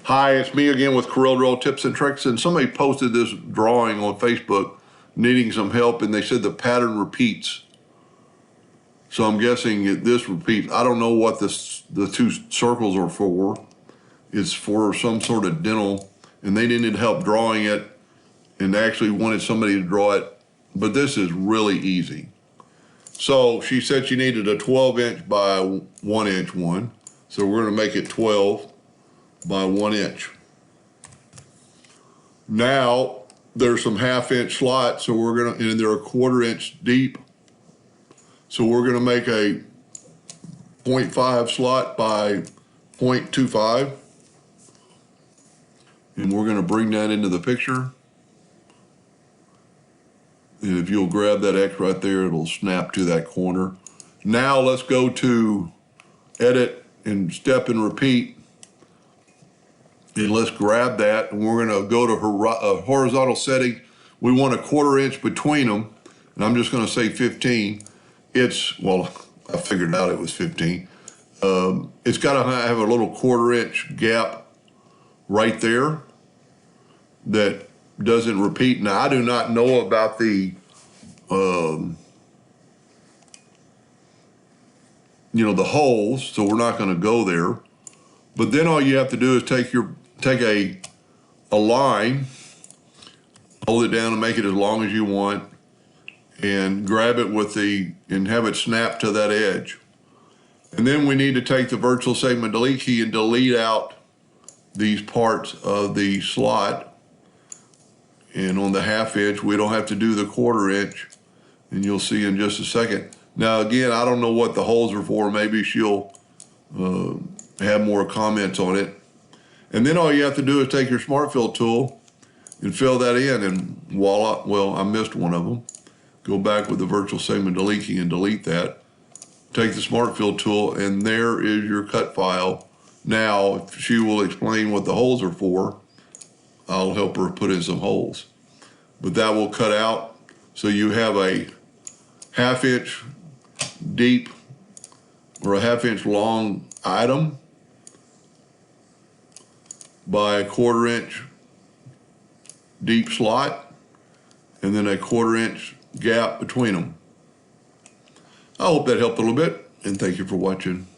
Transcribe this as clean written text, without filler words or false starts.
Hi, it's me again with Corel Draw Tips and Tricks, and somebody posted this drawing on Facebook needing some help, and they said the pattern repeats. So I'm guessing this repeats. I don't know what the two circles are for. It's for some sort of dental, and they needed help drawing it and actually wanted somebody to draw it, but this is really easy. So she said she needed a 12-inch by 1-inch one, so we're going to make it 12 by 1 inch. Now there's some 1/2-inch slots, so we're gonna, and they're 1/4 inch deep. So we're gonna make a 0.5 slot by 0.25, and we're gonna bring that into the picture. And if you'll grab that X right there, it'll snap to that corner. Now let's go to edit and step and repeat. And let's grab that, and we're gonna go to horizontal setting. We want a 1/4 inch between them, and I'm just gonna say 15. Well, I figured out it was 15. It's gotta have a little 1/4 inch gap right there that doesn't repeat. Now, I do not know about the, the holes, so we're not gonna go there. But then all you have to do is take a line, hold it down and make it as long as you want, and grab it and have it snap to that edge. And then we need to take the virtual segment delete key and delete out these parts of the slot. And on the 1/2 inch, we don't have to do the 1/4 inch, and you'll see in just a second. Now again, I don't know what the holes are for. Maybe she'll have more comments on it. And then all you have to do is take your Smart Fill tool and fill that in, and voila. Well, I missed one of them. Go back with the virtual segment delete key and delete that. Take the Smart Fill tool, and there is your cut file. Now, she will explain what the holes are for. I'll help her put in some holes. But that will cut out, so you have a 1/2 inch deep or a 1/2 inch long item by a 1/4 inch deep slot, and then a 1/4 inch gap between them. I hope that helped a little bit, and thank you for watching.